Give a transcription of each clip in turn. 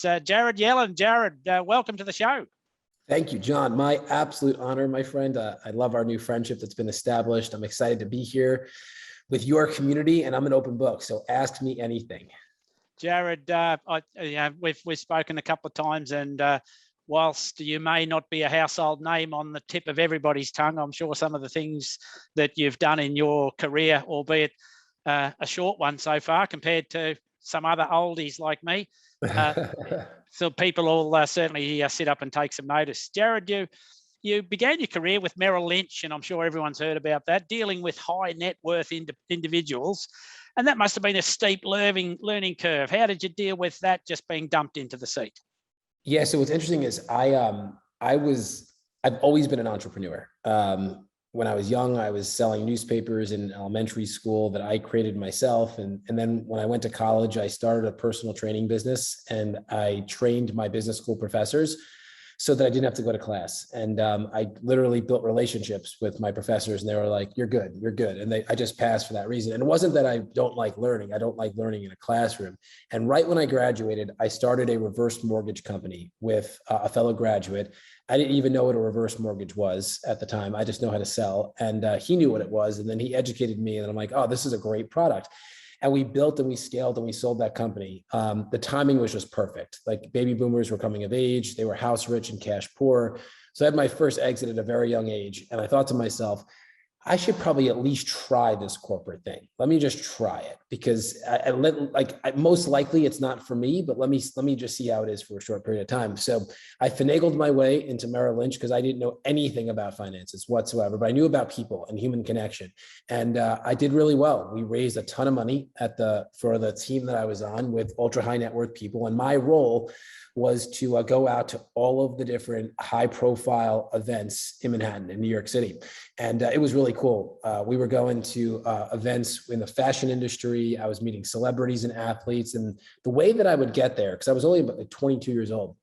Jared Yellin. Jared, welcome to the show. Thank you, John. My absolute honor, my friend. I love our new friendship that's been established. I'm excited to be here with your community, and I'm an open book, so ask me anything. Jared, we've spoken a couple of times, and whilst you may not be a household name on the tip of everybody's tongue, I'm sure some of the things that you've done in your career, albeit a short one so far compared to some other oldies like me, so people will certainly sit up and take some notice. Jared, you began your career with Merrill Lynch, and I'm sure everyone's heard about that, dealing with high net worth individuals. And that must have been a steep learning curve. How did you deal with that just being dumped into the seat? Yeah, so what's interesting is I've always been an entrepreneur. When I was young, I was selling newspapers in elementary school that I created myself. And then when I went to college, I started a personal training business, and I trained my business school professors so that I didn't have to go to class. And I literally built relationships with my professors, and they were like, you're good, you're good. And I just passed for that reason. And it wasn't that I don't like learning. I don't like learning in a classroom. And right when I graduated, I started a reverse mortgage company with a fellow graduate. I didn't even know what a reverse mortgage was at the time. I just know how to sell. And he knew what it was. And then he educated me, and I'm like, oh, this is a great product. And we built and we scaled and we sold that company. The timing was just perfect. Like, baby boomers were coming of age. They were house rich and cash poor. So I had my first exit at a very young age. And I thought to myself, I should probably at least try this corporate thing. Let me just try it, because most likely it's not for me, but let me just see how it is for a short period of time. So I finagled my way into Merrill Lynch because I didn't know anything about finances whatsoever, but I knew about people and human connection. And I did really well. We raised a ton of money for the team that I was on with ultra high net worth people. And my role was to go out to all of the different high profile events in Manhattan, in New York City. And it was really cool. We were going to events in the fashion industry. I was meeting celebrities and athletes. And the way that I would get there, because I was only about 22 years old,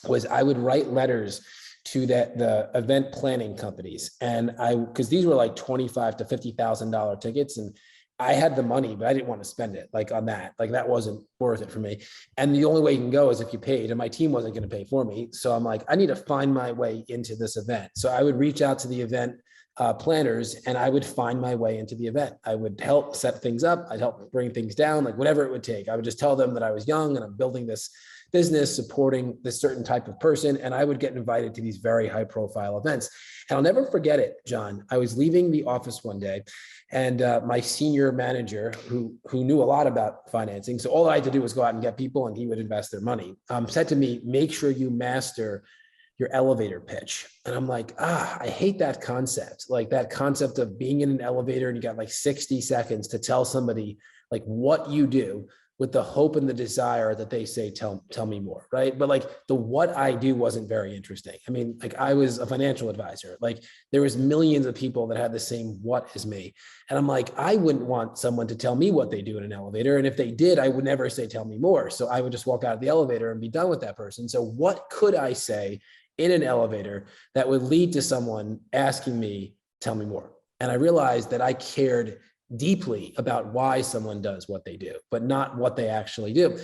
was I would write letters to the event planning companies. And because these were like $25,000 to $50,000 tickets. And I had the money, but I didn't want to spend it on that. That wasn't worth it for me. And the only way you can go is if you paid, and my team wasn't going to pay for me. So I'm like, I need to find my way into this event. So I would reach out to the event planners, and I would find my way into the event. I would help set things up. I'd help bring things down, whatever it would take. I would just tell them that I was young and I'm building this business, supporting this certain type of person. And I would get invited to these very high profile events. And I'll never forget it, John. I was leaving the office one day, and my senior manager, who knew a lot about financing, so all I had to do was go out and get people, and he would invest their money, said to me, make sure you master your elevator pitch. And I'm like, I hate that concept. That concept of being in an elevator and you got 60 seconds to tell somebody what you do, with the hope and the desire that they say, tell me more, right? But the what I do wasn't very interesting. I mean, I was a financial advisor. There was millions of people that had the same what as me. And I'm like, I wouldn't want someone to tell me what they do in an elevator. And if they did, I would never say, tell me more. So I would just walk out of the elevator and be done with that person. So what could I say in an elevator that would lead to someone asking me, tell me more? And I realized that I cared deeply about why someone does what they do, but not what they actually do.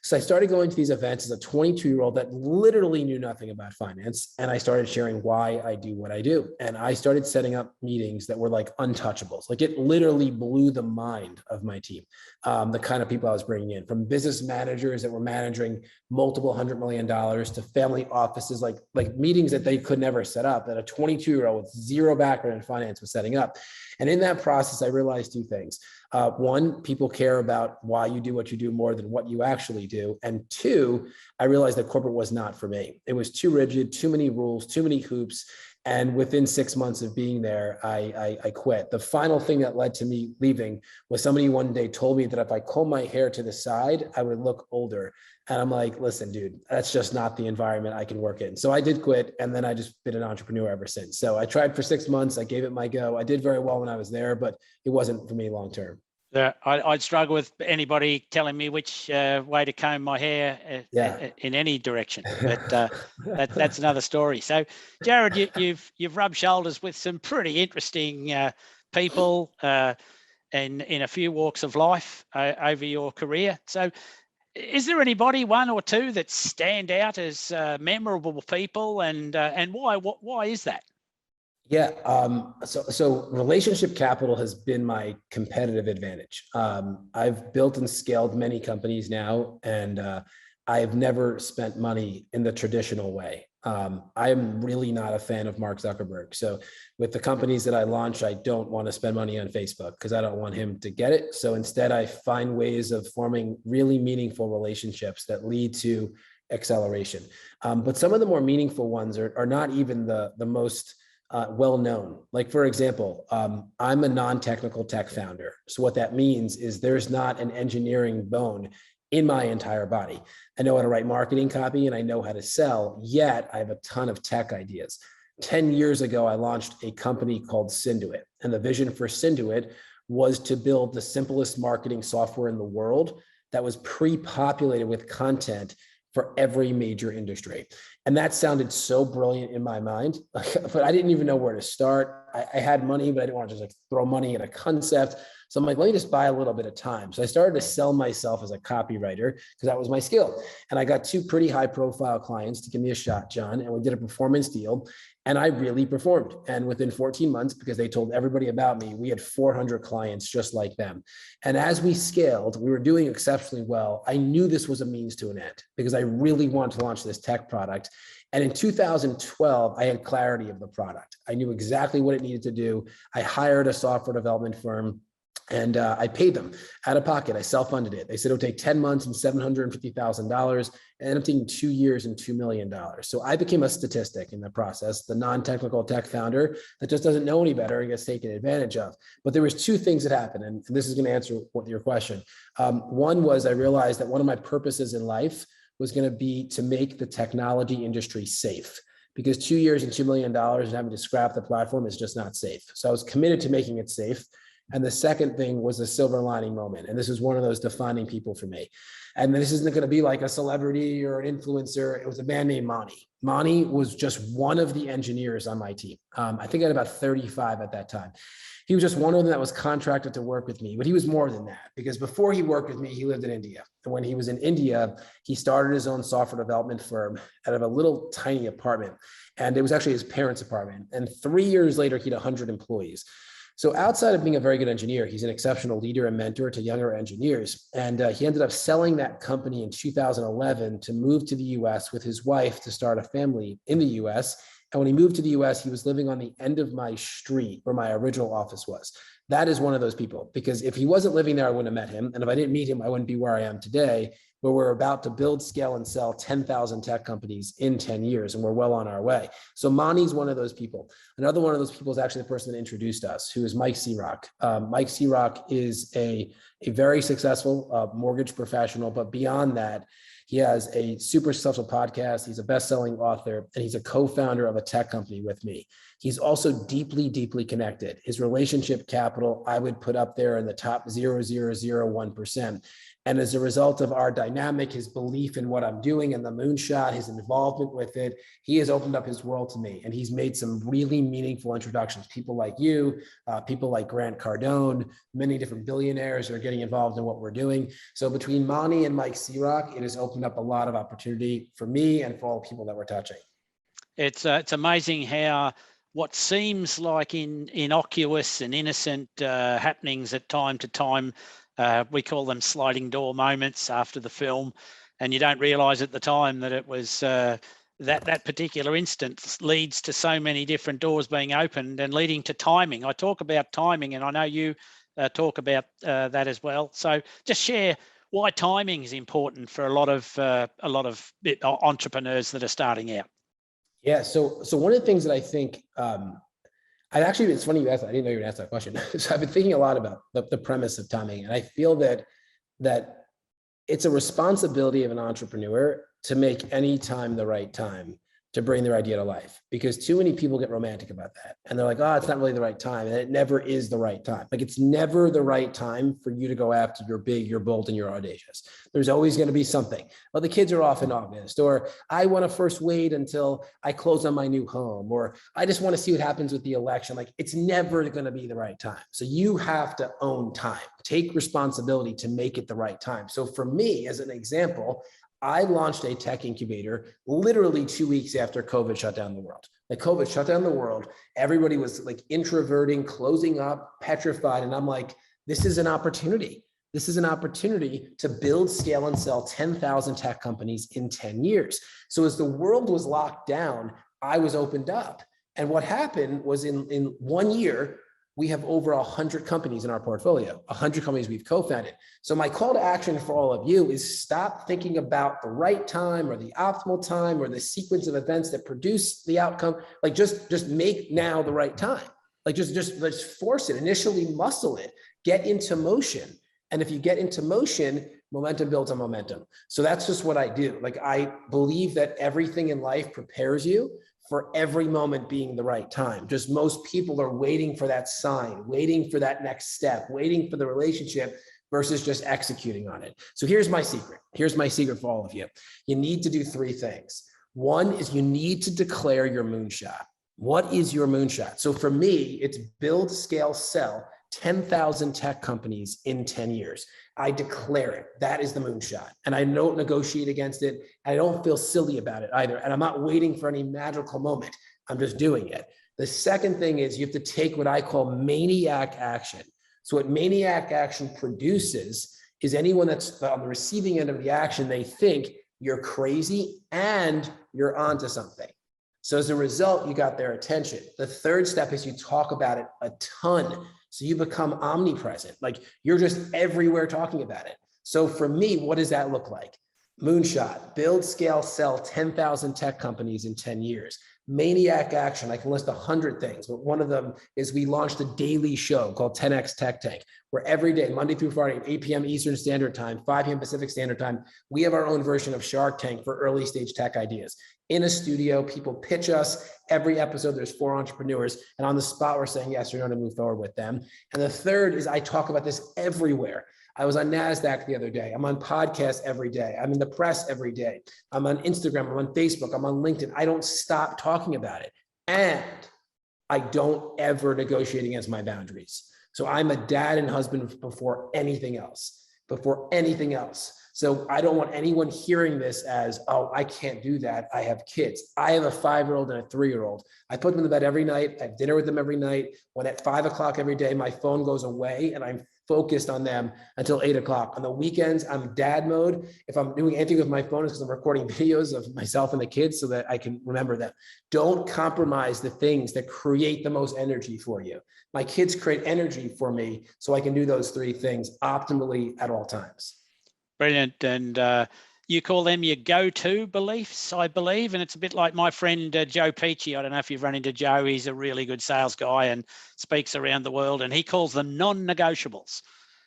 So I started going to these events as a 22-year-old that literally knew nothing about finance. And I started sharing why I do what I do. And I started setting up meetings that were untouchables. It literally blew the mind of my team. The kind of people I was bringing in, from business managers that were managing multiple $100 million to family offices, like meetings that they could never set up, that a 22-year-old with zero background in finance was setting up. And in that process, I realized two things. One, people care about why you do what you do more than what you actually do. And two, I realized that corporate was not for me. It was too rigid, too many rules, too many hoops. And within 6 months of being there, I quit. The final thing that led to me leaving was somebody one day told me that if I comb my hair to the side, I would look older. And I'm like, listen, dude, that's just not the environment I can work in. So I did quit. And then I just been an entrepreneur ever since. So I tried for 6 months. I gave it my go. I did very well when I was there, but it wasn't for me long term. Yeah, I'd struggle with anybody telling me which way to comb my hair in any direction, but that's another story. So, Jared, you've rubbed shoulders with some pretty interesting people in a few walks of life over your career. So, Is there anybody, one or two, that stand out as memorable people, and why is that? Yeah, so relationship capital has been my competitive advantage. I've built and scaled many companies now, and I've never spent money in the traditional way. I'm really not a fan of Mark Zuckerberg. So with the companies that I launch, I don't want to spend money on Facebook because I don't want him to get it. So instead, I find ways of forming really meaningful relationships that lead to acceleration. But some of the more meaningful ones are not even the most well-known. Like, for example, I'm a non-technical tech founder. So what that means is there's not an engineering bone in my entire body. I know how to write marketing copy and I know how to sell, yet I have a ton of tech ideas. 10 years ago, I launched a company called Cinduit. And the vision for Cinduit was to build the simplest marketing software in the world that was pre-populated with content for every major industry. And that sounded so brilliant in my mind, but I didn't even know where to start. I had money, but I didn't want to just like throw money at a concept. So I'm like, let me just buy a little bit of time. So I started to sell myself as a copywriter because that was my skill. And I got two pretty high profile clients to give me a shot, John, and we did a performance deal. And I really performed. And within 14 months, because they told everybody about me, we had 400 clients just like them. And as we scaled, we were doing exceptionally well. I knew this was a means to an end because I really wanted to launch this tech product. And in 2012, I had clarity of the product. I knew exactly what it needed to do. I hired a software development firm. And I paid them out of pocket. I self-funded it. They said it would take 10 months and $750,000, and I'm taking 2 years and $2 million. So I became a statistic in the process, the non-technical tech founder that just doesn't know any better and gets taken advantage of. But there was two things that happened, and this is going to answer your question. One was I realized that one of my purposes in life was going to be to make the technology industry safe, because 2 years and $2 million and having to scrap the platform is just not safe. So I was committed to making it safe. And the second thing was a silver lining moment. And this is one of those defining people for me. And this isn't going to be like a celebrity or an influencer. It was a man named Mani. Mani was just one of the engineers on my team. I think I had about 35 at that time. He was just one of them that was contracted to work with me, but he was more than that, because before he worked with me, he lived in India. And when he was in India, he started his own software development firm out of a little tiny apartment. And it was actually his parents' apartment. And 3 years later, he had 100 employees. So outside of being a very good engineer, he's an exceptional leader and mentor to younger engineers. And he ended up selling that company in 2011 to move to the US with his wife to start a family in the US. And when he moved to the US, he was living on the end of my street where my original office was. That is one of those people, because if he wasn't living there, I wouldn't have met him. And if I didn't meet him, I wouldn't be where I am today, where we're about to build, scale, and sell 10,000 tech companies in 10 years, and we're well on our way. So Mani's one of those people. Another one of those people is actually the person that introduced us, who is Mike Searock. Mike Searock is a very successful mortgage professional, but beyond that, he has a super successful podcast. He's a best-selling author, and he's a co-founder of a tech company with me. He's also deeply, deeply connected. His relationship capital, I would put up there in the top 0.001%. And as a result of our dynamic, his belief in what I'm doing and the Moonshot, his involvement with it, he has opened up his world to me. And he's made some really meaningful introductions. People like you, people like Grant Cardone, many different billionaires are getting involved in what we're doing. So between Mani and Mike Searock, it has opened up a lot of opportunity for me and for all the people that we're touching. It's amazing how what seems like innocuous and innocent happenings at time to time, we call them sliding door moments after the film, and you don't realize at the time that it was that particular instance leads to so many different doors being opened and leading to timing. I talk about timing, and I know you talk about that as well. So just share why timing is important for a lot of entrepreneurs that are starting out. Yeah. So one of the things that I think, it's funny you asked that. I didn't know you were gonna ask that question. So I've been thinking a lot about the premise of timing. And I feel that it's a responsibility of an entrepreneur to make any time the right time, to bring their idea to life, because too many people get romantic about that. And they're like, oh, it's not really the right time. And it never is the right time. Like, it's never the right time for you to go after your big, your bold, and your audacious. There's always going to be something. Well, the kids are off in August, or I want to first wait until I close on my new home, or I just want to see what happens with the election. Like, it's never going to be the right time. So you have to own time, take responsibility to make it the right time. So for me, as an example, I launched a tech incubator literally 2 weeks after COVID shut down the world. Like, COVID shut down the world. Everybody was like introverting, closing up, petrified. And I'm like, this is an opportunity. This is an opportunity to build, scale, and sell 10,000 tech companies in 10 years. So as the world was locked down, I was opened up. And what happened was in 1 year, we have over 100 companies in our portfolio, 100 companies we've co-founded. So my call to action for all of you is stop thinking about the right time or the optimal time or the sequence of events that produce the outcome. Like, just make now the right time. Like, just let's force it, initially muscle it, get into motion. And if you get into motion, momentum builds on momentum. So that's just what I do. Like, I believe that everything in life prepares you for every moment being the right time. Just most people are waiting for that sign, waiting for that next step, waiting for the relationship versus just executing on it. So here's my secret. Here's my secret for all of you. You need to do 3 things. One is you need to declare your moonshot. What is your moonshot? So for me, it's build, scale, sell 10,000 tech companies in 10 years. I declare it. That is the moonshot. And I don't negotiate against it. I don't feel silly about it either. And I'm not waiting for any magical moment. I'm just doing it. The second thing is you have to take what I call maniac action. So what maniac action produces is anyone that's on the receiving end of the action, they think you're crazy and you're onto something. So as a result, you got their attention. The third step is you talk about it a ton. So you become omnipresent, like you're just everywhere talking about it. So for me, what does that look like? Moonshot, build, scale, sell 10,000 tech companies in 10 years. Maniac action, I can list 100 things, but one of them is we launched a daily show called 10X Tech Tank, where every day, Monday through Friday, at 8 p.m. Eastern Standard Time, 5 p.m. Pacific Standard Time, we have our own version of Shark Tank for early stage tech ideas. In a studio, people pitch us. Every episode, there's 4 entrepreneurs, and on the spot, we're saying yes or no to move forward with them. And the third is I talk about this everywhere. I was on NASDAQ the other day. I'm on podcasts every day. I'm in the press every day. I'm on Instagram. I'm on Facebook. I'm on LinkedIn. I don't stop talking about it. And I don't ever negotiate against my boundaries. So I'm a dad and husband before anything else, So I don't want anyone hearing this as, oh, I can't do that. I have kids. I have a 5-year-old and a 3-year-old. I put them to bed every night. I have dinner with them every night. When at 5 o'clock every day, my phone goes away and I'm focused on them until 8 o'clock. On the weekends, I'm dad mode. If I'm doing anything with my phone, it's because I'm recording videos of myself and the kids so that I can remember them. Don't compromise the things that create the most energy for you. My kids create energy for me so I can do those 3 things optimally at all times. Brilliant. And you call them your go-to beliefs, I believe. And it's a bit like my friend, Joe Peachy. I don't know if you've run into Joe. He's a really good sales guy and speaks around the world, and he calls them non-negotiables.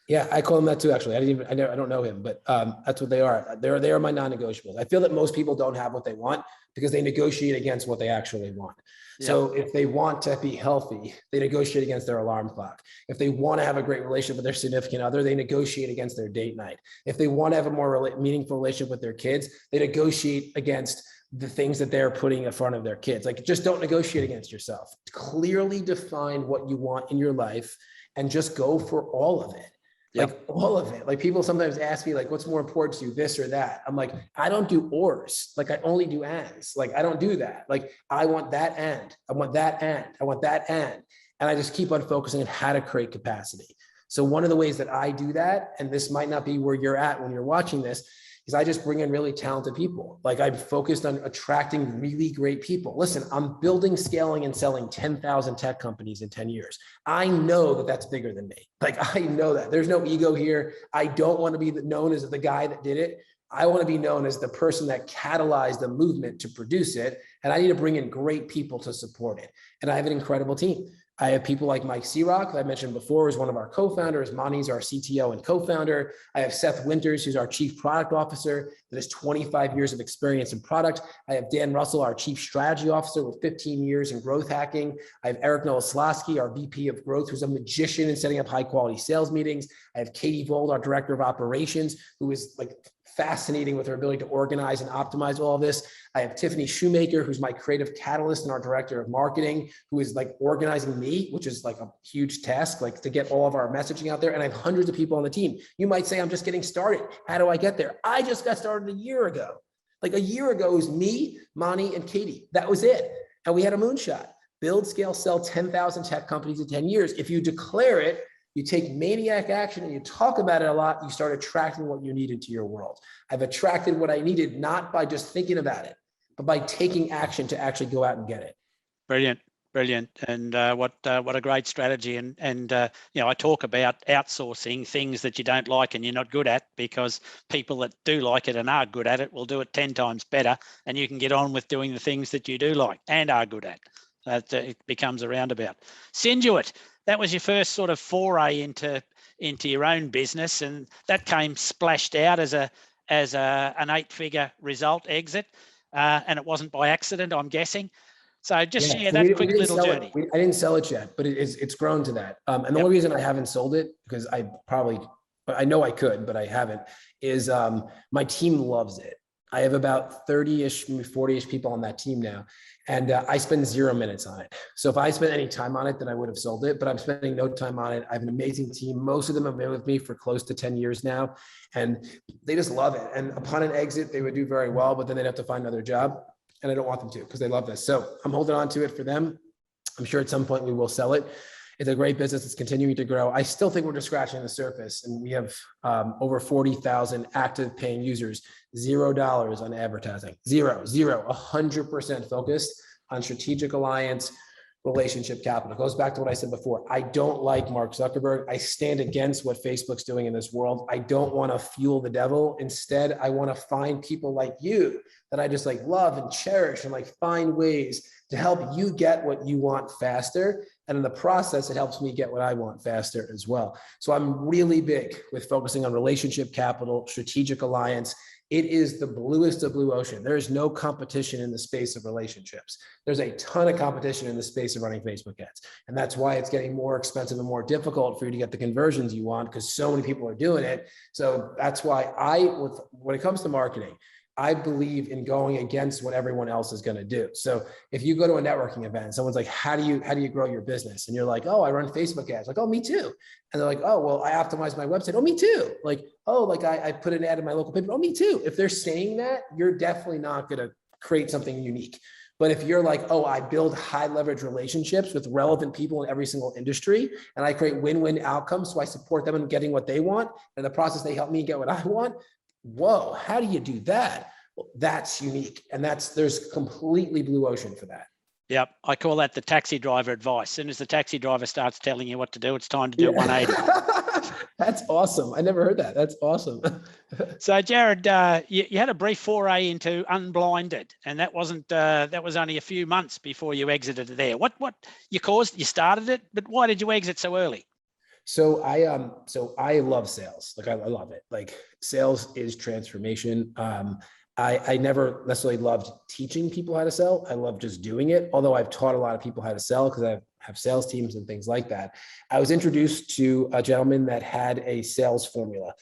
Yeah, I call them that too, actually. I don't know him, but that's what they are. They are my non-negotiables. I feel that most people don't have what they want because they negotiate against what they actually want. Yeah. So if they want to be healthy, they negotiate against their alarm clock. If they want to have a great relationship with their significant other, they negotiate against their date night. If they want to have a more meaningful relationship with their kids, they negotiate against the things that they're putting in front of their kids. Like, just don't negotiate against yourself. Clearly define what you want in your life and just go for all of it. Like, yep. All of it. Like, people sometimes ask me, like, what's more important to you, this or that? I'm like, I don't do ors. Like, I only do ands. Like, I don't do that. Like, I want that and I want that and I want that and I just keep on focusing on how to create capacity. So one of the ways that I do that, and this might not be where you're at when you're watching this, is I just bring in really talented people. Like, I'm focused on attracting really great people. Listen, I'm building, scaling, and selling 10,000 tech companies in 10 years. I know that that's bigger than me. Like, I know that. There's no ego here. I don't want to be known as the guy that did it. I want to be known as the person that catalyzed the movement to produce it. And I need to bring in great people to support it. And I have an incredible team. I have people like Mike Searock, that I mentioned before, is one of our co-founders. Monty's our CTO and co-founder. I have Seth Winters, who's our chief product officer, that has 25 years of experience in product. I have Dan Russell, our chief strategy officer with 15 years in growth hacking. I have Eric Nowoslawski, our VP of growth, who's a magician in setting up high quality sales meetings. I have Katie Vold, our director of operations, who is like fascinating with her ability to organize and optimize all of this. I have Tiffany Shoemaker, who's my creative catalyst and our director of marketing, who is like organizing me, which is like a huge task, like to get all of our messaging out there. And I have hundreds of people on the team. You might say, I'm just getting started. How do I get there? I just got started a year ago. Like a year ago, it was me, Monty, and Katie. That was it. And we had a moonshot: build, scale, sell 10,000 tech companies in 10 years. If you declare it, you take maniac action and you talk about it a lot, you start attracting what you need into your world. I've attracted what I needed, not by just thinking about it, but by taking action to actually go out and get it. Brilliant. Brilliant. And what a great strategy. And you know, I talk about outsourcing things that you don't like and you're not good at, because people that do like it and are good at it will do it 10 times better. And you can get on with doing the things that you do like and are good at. It becomes a roundabout. Cinduit, that was your first sort of foray into your own business, and that came splashed out as an 8-figure result exit, and it wasn't by accident, I'm guessing. So just share that quick little journey. I didn't sell it yet, but it's grown to that. And the only reason I haven't sold it, because I know I could, but I haven't, is my team loves it. I have about 30-ish, 40-ish people on that team now. And I spend 0 minutes on it. So if I spent any time on it, then I would have sold it, but I'm spending no time on it. I have an amazing team. Most of them have been with me for close to 10 years now, and they just love it. And upon an exit, they would do very well, but then they'd have to find another job. And I don't want them to, because they love this. So I'm holding on to it for them. I'm sure at some point we will sell it. It's a great business. It's continuing to grow. I still think we're just scratching the surface, and we have over 40,000 active paying users, $0 on advertising, 100% focused on strategic alliance, relationship capital. It goes back to what I said before. I don't like Mark Zuckerberg. I stand against what Facebook's doing in this world. I don't want to fuel the devil. Instead, I want to find people like you that I just like love and cherish, and like find ways to help you get what you want faster. And in the process, it helps me get what I want faster as well. So I'm really big with focusing on relationship capital, strategic alliance. It is the bluest of blue ocean. There is no competition in the space of relationships. There's a ton of competition in the space of running Facebook ads. And that's why it's getting more expensive and more difficult for you to get the conversions you want, because so many people are doing it. So that's why when it comes to marketing, I believe in going against what everyone else is going to do. So if you go to a networking event and someone's like, how do you grow your business? And you're like, oh, I run Facebook ads. Like, oh, me too. And they're like, oh, well, I optimize my website. Oh, me too. Like, oh, like I put an ad in my local paper. Oh, me too. If they're saying that, you're definitely not going to create something unique. But if you're like, oh, I build high leverage relationships with relevant people in every single industry, and I create win-win outcomes, so I support them in getting what they want, and in the process, they help me get what I want. Whoa, how do you do that? Well, that's unique. And there's completely blue ocean for that. Yep. I call that the taxi driver advice. As soon as the taxi driver starts telling you what to do, it's time to do 180. That's awesome. I never heard that. That's awesome. So Jared, you had a brief foray into Unblinded, and that was only a few months before you exited there. What you started it, but why did you exit so early? So I love sales. Like I love it. Like sales is transformation. I never necessarily loved teaching people how to sell. I love just doing it. Although I've taught a lot of people how to sell because I have sales teams and things like that. I was introduced to a gentleman that had a sales formula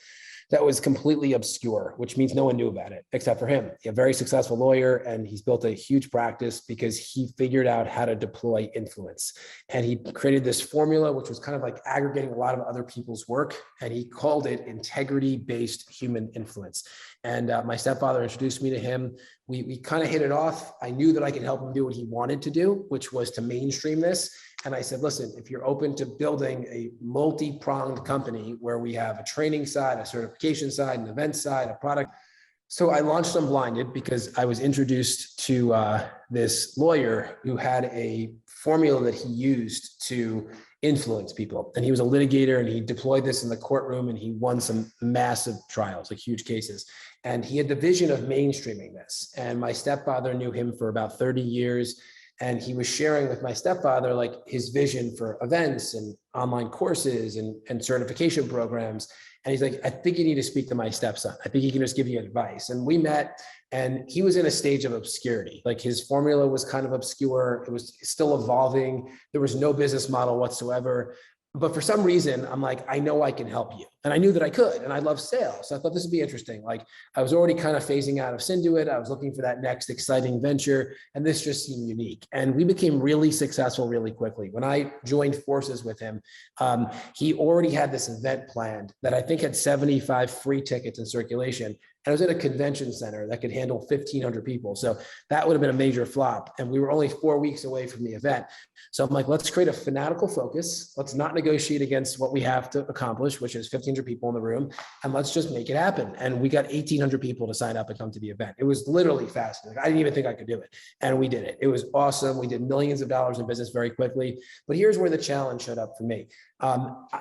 that was completely obscure, which means no one knew about it except for him. He's a very successful lawyer, and he's built a huge practice because he figured out how to deploy influence. And he created this formula, which was kind of like aggregating a lot of other people's work. And he called it integrity-based human influence. And my stepfather introduced me to him. We kind of hit it off. I knew that I could help him do what he wanted to do, which was to mainstream this. And I said, listen, if you're open to building a multi-pronged company where we have a training side, a certification side, an event side, a product. So I launched Unblinded because I was introduced to this lawyer who had a formula that he used to influence people. And he was a litigator, and he deployed this in the courtroom, and he won some massive trials, like huge cases. And he had the vision of mainstreaming this. And my stepfather knew him for about 30 years. And he was sharing with my stepfather, like his vision for events and online courses and certification programs. And he's like, I think you need to speak to my stepson. I think he can just give you advice. And we met, and he was in a stage of obscurity. Like his formula was kind of obscure. It was still evolving. There was no business model whatsoever. But for some reason, I'm like, I know I can help you. And I knew that I could, and I love sales. So I thought this would be interesting. Like I was already kind of phasing out of Cinduit. I was looking for that next exciting venture, and this just seemed unique. And we became really successful really quickly. When I joined forces with him, he already had this event planned that I think had 75 free tickets in circulation. And it was at a convention center that could handle 1,500 people. So that would have been a major flop. And we were only 4 weeks away from the event. So I'm like, let's create a fanatical focus. Let's not negotiate against what we have to accomplish, which is 1,500 people in the room. And let's just make it happen. And we got 1,800 people to sign up and come to the event. It was literally fascinating. I didn't even think I could do it. And we did it. It was awesome. We did millions of dollars in business very quickly. But here's where the challenge showed up for me.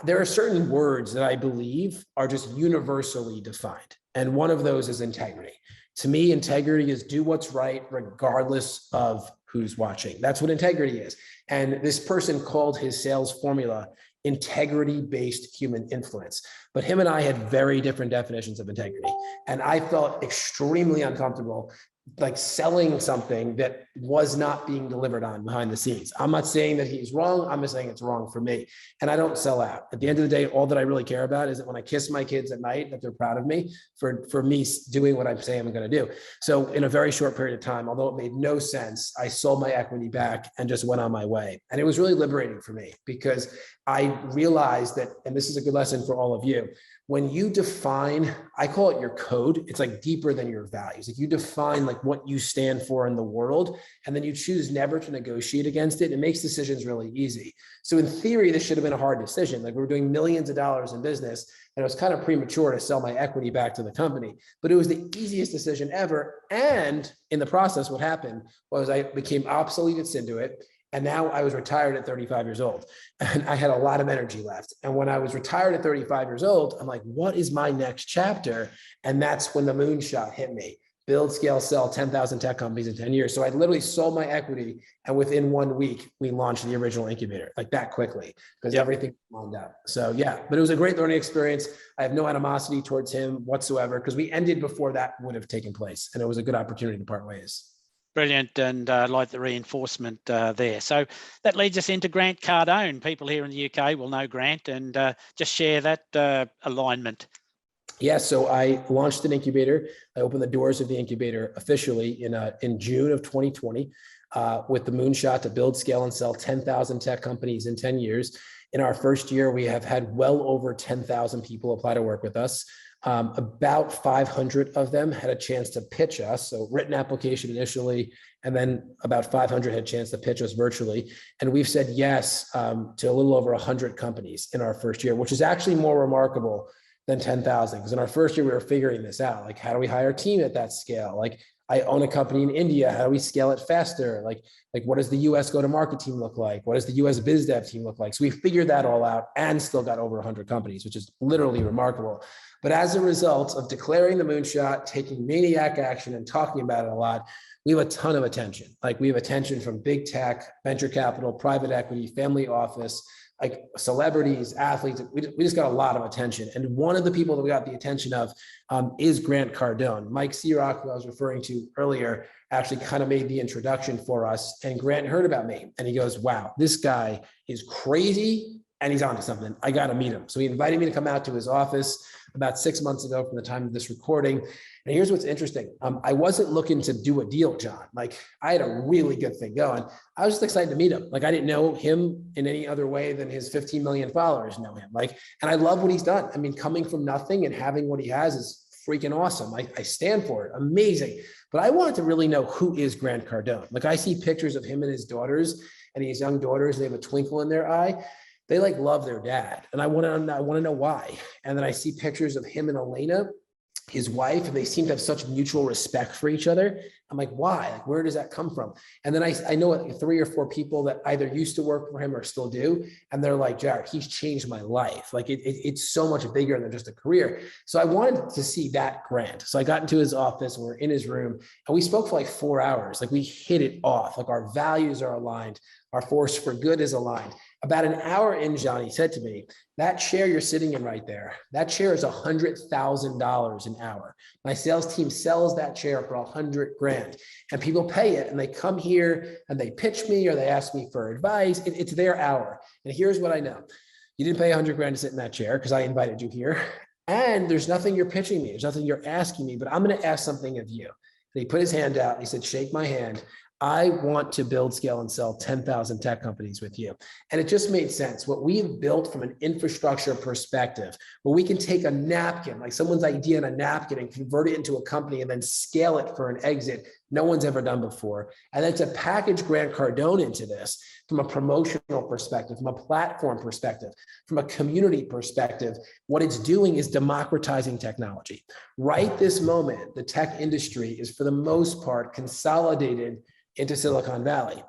There are certain words that I believe are just universally defined. And one of those is integrity. To me, integrity is do what's right, regardless of who's watching. That's what integrity is. And this person called his sales formula integrity-based human influence. But him and I had very different definitions of integrity. And I felt extremely uncomfortable like selling something that was not being delivered on behind the scenes. I'm not saying that he's wrong. I'm just saying it's wrong for me. And I don't sell out. At the end of the day, all that I really care about is that when I kiss my kids at night, that they're proud of me for me doing what I'm saying I'm going to do. So in a very short period of time, although it made no sense, I sold my equity back and just went on my way. And it was really liberating for me because I realized that, and this is a good lesson for all of you, when you define, I call it your code, it's like deeper than your values. If you define like what you stand for in the world, and then you choose never to negotiate against it, it makes decisions really easy. So in theory, this should have been a hard decision. Like we were doing millions of dollars in business, and it was kind of premature to sell my equity back to the company, but it was the easiest decision ever. And in the process, what happened was I became obsolete at Cinduit. And now I was retired at 35 years old and I had a lot of energy left. And when I was retired at 35 years old, I'm like, what is my next chapter? And that's when the moonshot hit me. Build, scale, sell 10,000 tech companies in 10 years. So I literally sold my equity. And within 1 week, we launched the original incubator like that quickly because everything lined up. So yeah, but it was a great learning experience. I have no animosity towards him whatsoever because we ended before that would have taken place. And it was a good opportunity to part ways. Brilliant, and like the reinforcement there. So that leads us into Grant Cardone. People here in the UK will know Grant, and just share that alignment. Yeah, so I launched an incubator. I opened the doors of the incubator officially in June of 2020 with the moonshot to build, scale, and sell 10,000 tech companies in 10 years. In our first year, we have had well over 10,000 people apply to work with us. About 500 of them had a chance to pitch us. So written application initially, and then about 500 had a chance to pitch us virtually. And we've said yes to a little over 100 companies in our first year, which is actually more remarkable than 10,000. Because in our first year, we were figuring this out. Like, how do we hire a team at that scale? Like, I own a company in India. How do we scale it faster? Like what does the US go-to-market team look like? What does the US biz dev team look like? So we figured that all out and still got over 100 companies, which is literally remarkable. But as a result of declaring the moonshot, taking maniac action and talking about it a lot, we have a ton of attention. Like we have attention from big tech, venture capital, private equity, family office, like celebrities, athletes. We just got a lot of attention. And one of the people that we got the attention of is Grant Cardone. Mike Searock, who I was referring to earlier, actually kind of made the introduction for us. And Grant heard about me and he goes, wow, this guy is crazy and he's onto something. I got to meet him. So he invited me to come out to his office about 6 months ago from the time of this recording. And here's what's interesting. I wasn't looking to do a deal, John. Like I had a really good thing going. I was just excited to meet him. Like I didn't know him in any other way than his 15 million followers know him. Like, and I love what he's done. I mean, coming from nothing and having what he has is freaking awesome. I stand for it. Amazing. But I wanted to really know who is Grant Cardone. Like I see pictures of him and his daughters and his young daughters, they have a twinkle in their eye. They like love their dad. And I want to know why. And then I see pictures of him and Elena. his wife, and they seem to have such mutual respect for each other. I'm like, why? Like, where does that come from? And then I know 3 or 4 people that either used to work for him or still do. And they're like, Jared, he's changed my life. Like it's so much bigger than just a career. So I wanted to see that grant. So I got into his office, we're in his room, and we spoke for like 4 hours. Like we hit it off. Like our values are aligned. Our force for good is aligned. About an hour in, John, he said to me, that chair you're sitting in right there, that chair is $100,000 an hour. My sales team sells that chair for $100 grand, and people pay it, and they come here and they pitch me or they ask me for advice. It's their hour. And here's what I know. You didn't pay $100 grand to sit in that chair because I invited you here. And there's nothing you're pitching me. There's nothing you're asking me, but I'm going to ask something of you. And he put his hand out. And he said, shake my hand. I want to build, scale, and sell 10,000 tech companies with you. And it just made sense. What we've built from an infrastructure perspective, where we can take a napkin, like someone's idea in a napkin, and convert it into a company and then scale it for an exit no one's ever done before. And then to package Grant Cardone into this from a promotional perspective, from a platform perspective, from a community perspective, what it's doing is democratizing technology. Right this moment, the tech industry is for the most part consolidated into Silicon Valley.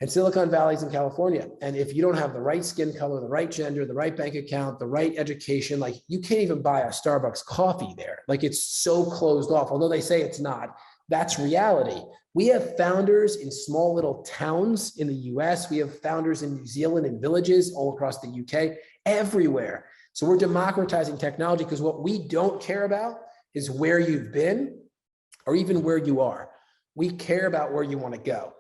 And Silicon Valley is in California. And if you don't have the right skin color, the right gender, the right bank account, the right education, like you can't even buy a Starbucks coffee there. Like it's so closed off, although they say it's not. That's reality. We have founders in small little towns in the US. We have founders in New Zealand in villages all across the UK, everywhere. So we're democratizing technology because what we don't care about is where you've been or even where you are. We care about where you want to go.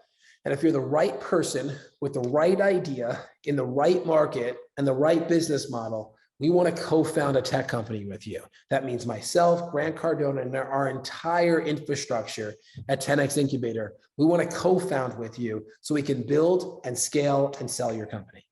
And if you're the right person with the right idea in the right market and the right business model, we want to co-found a tech company with you. That means myself, Grant Cardone, and our entire infrastructure at 10X Incubator. We want to co-found with you so we can build and scale and sell your company.